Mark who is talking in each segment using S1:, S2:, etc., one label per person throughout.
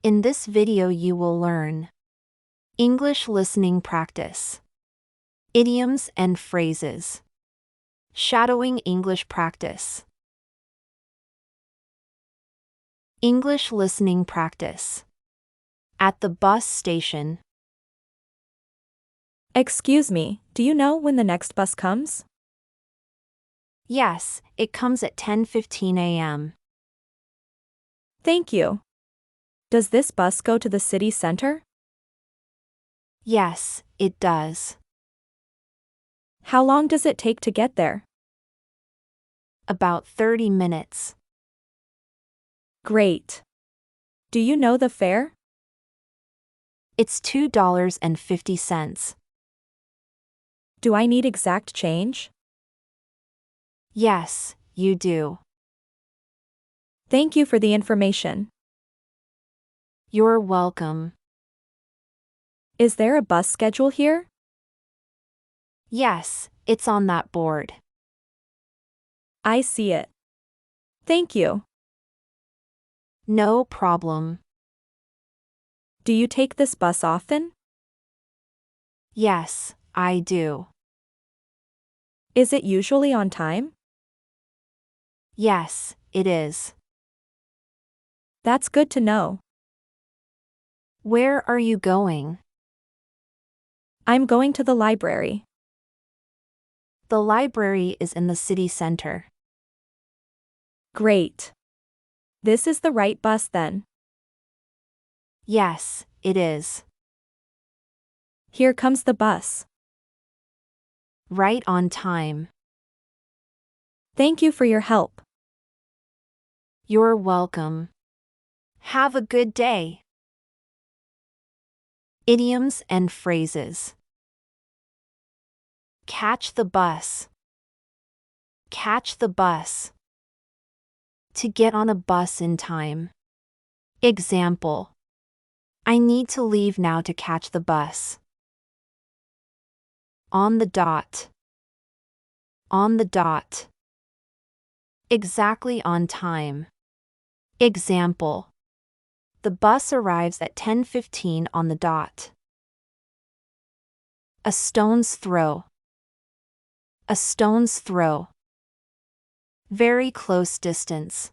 S1: In this video you will learn English listening practice, idioms and phrases, shadowing English practice. English listening practice. At the bus station.
S2: Excuse me, do you know when the next bus comes?
S1: Yes, it comes at 10:15 a.m.
S2: Thank you. Does this bus go to the city center?
S1: Yes, it does.
S2: How long does it take to get there?
S1: About 30 minutes.
S2: Great. Do you know the fare?
S1: It's $2.50.
S2: Do I need exact change?
S1: Yes, you do.
S2: Thank you for the information.
S1: You're welcome.
S2: Is there a bus schedule here?
S1: Yes, it's on that board.
S2: I see it. Thank you.
S1: No problem.
S2: Do you take this bus often?
S1: Yes, I do.
S2: Is it usually on time?
S1: Yes, it is.
S2: That's good to know.
S1: Where are you going?
S2: I'm going to the library.
S1: The library is in the city center.
S2: Great. This is the right bus then.
S1: Yes, it is.
S2: Here comes the bus.
S1: Right on time.
S2: Thank you for your help.
S1: You're welcome. Have a good day. Idioms and phrases. Catch the bus. Catch the bus. To get on a bus in time. Example. I need to leave now to catch the bus. On the dot. On the dot. Exactly on time. Example. The bus arrives at 10:15 on the dot. A stone's throw. A stone's throw. Very close distance.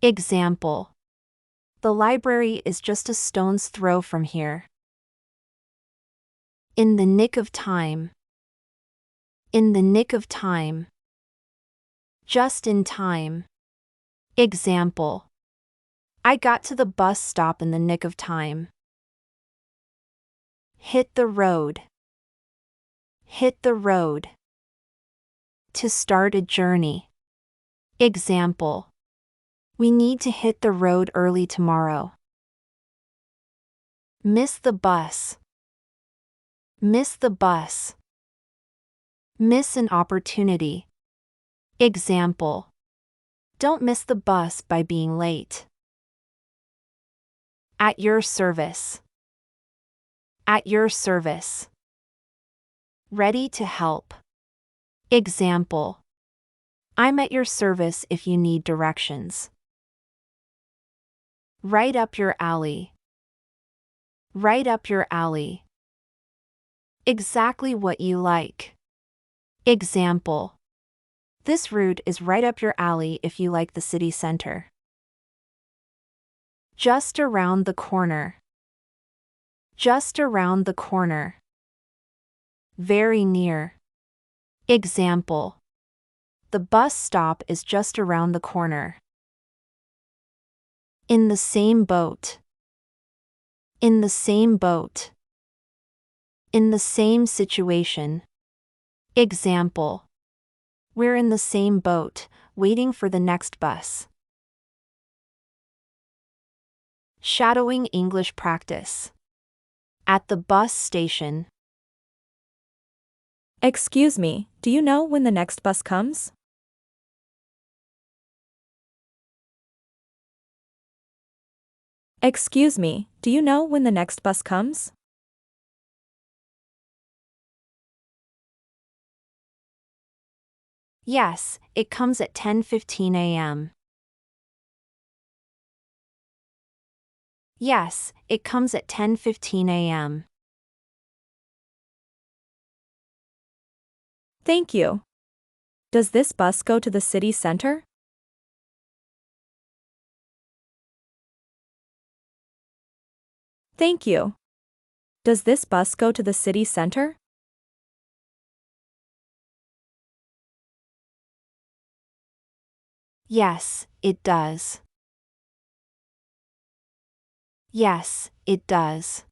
S1: Example. The library is just a stone's throw from here. In the nick of time. In the nick of time. Just in time. Example. I got to the bus stop in the nick of time. Hit the road. Hit the road. To start a journey. Example. We need to hit the road early tomorrow. Miss the bus. Miss the bus. Miss an opportunity. Example. Don't miss the bus by being late. At your service. At your service. Ready to help. Example. I'm at your service if you need directions. Right up your alley. Right up your alley. Exactly what you like. Example. This route is right up your alley if you like the city center. Just around the corner. Just around the corner. Very near. Example. The bus stop is just around the corner. In the same boat. In the same boat. In the same situation. Example. We're in the same boat, waiting for the next bus. Shadowing English practice. At the bus station.
S2: Excuse me, do you know when the next bus comes? Excuse me, do you know when the next bus comes?
S1: Yes, it comes at 10:15 a.m. Yes, it comes at 10:15 a.m.
S2: Thank you. Does this bus go to the city center? Thank you. Does this bus go to the city center?
S1: Yes, it does. Yes, it does.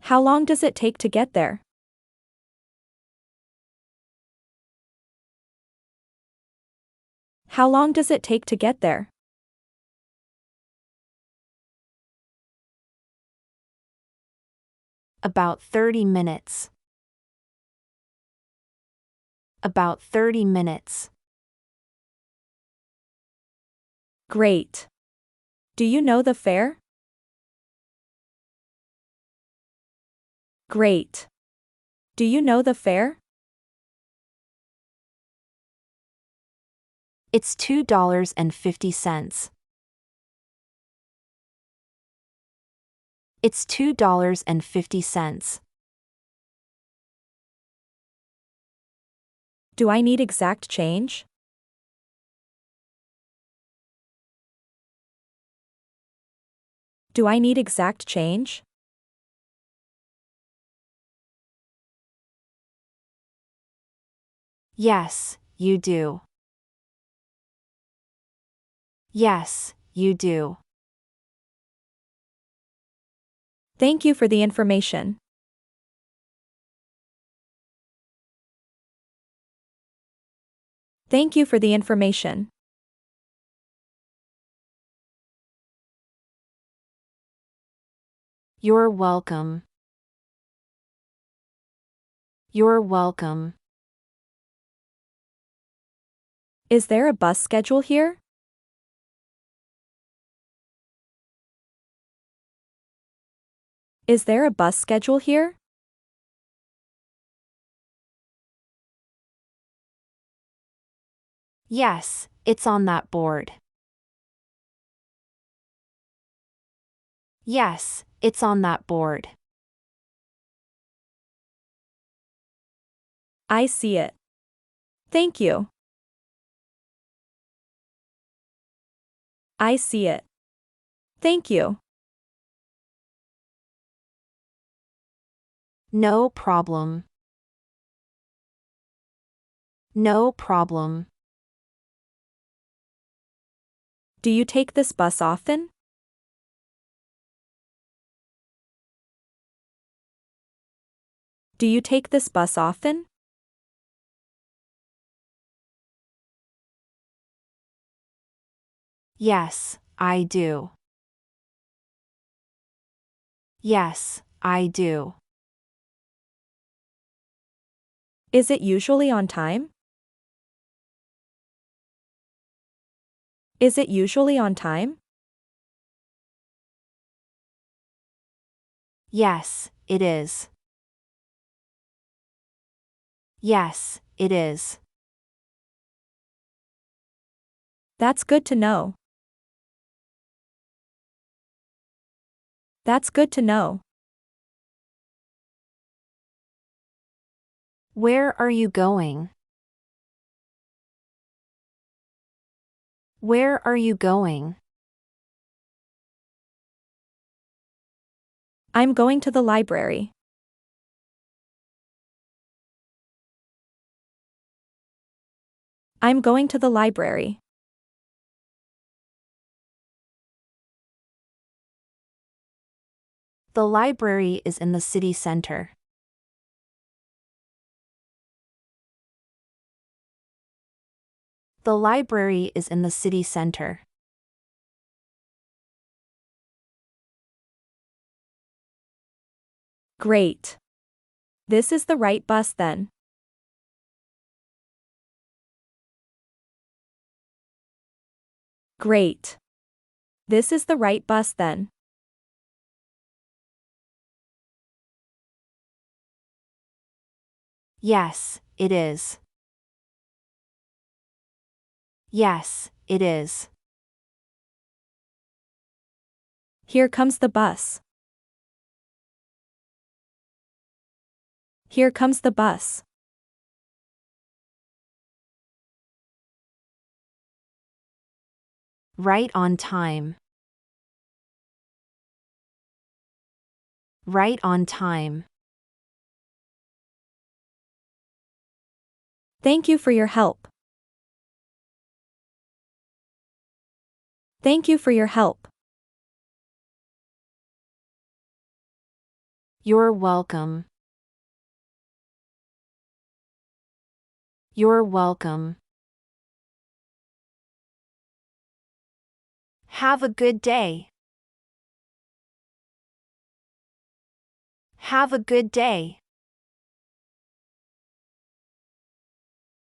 S2: How long does it take to get there? How long does it take to get there?
S1: About 30 minutes. About 30 minutes.
S2: Great. Do you know the fare? Great. Do you know the fare?
S1: It's $2.50. It's $2.50.
S2: Do I need exact change? Do I need exact change?
S1: Yes, you do. Yes, you do.
S2: Thank you for the information. Thank you for the information.
S1: You're welcome. You're welcome.
S2: Is there a bus schedule here? Is there a bus schedule here?
S1: Yes, it's on that board. Yes, it's on that board.
S2: I see it. Thank you. I see it. Thank you.
S1: No problem. No problem.
S2: Do you take this bus often? Do you take this bus often?
S1: Yes, I do. Yes, I do.
S2: Is it usually on time? Is it usually on time?
S1: Yes, it is. Yes, it is.
S2: That's good to know. That's good to know.
S1: Where are you going? Where are you going?
S2: I'm going to the library. I'm going to the library.
S1: The library is in the city center. The library is in the city center.
S2: Great. This is the right bus then. Great. This is the right bus then.
S1: Yes, it is. Yes, it is.
S2: Here comes the bus. Here comes the bus.
S1: Right on time. Right on time.
S2: Thank you for your help. Thank you for your help.
S1: You're welcome. You're welcome. Have a good day. Have a good day.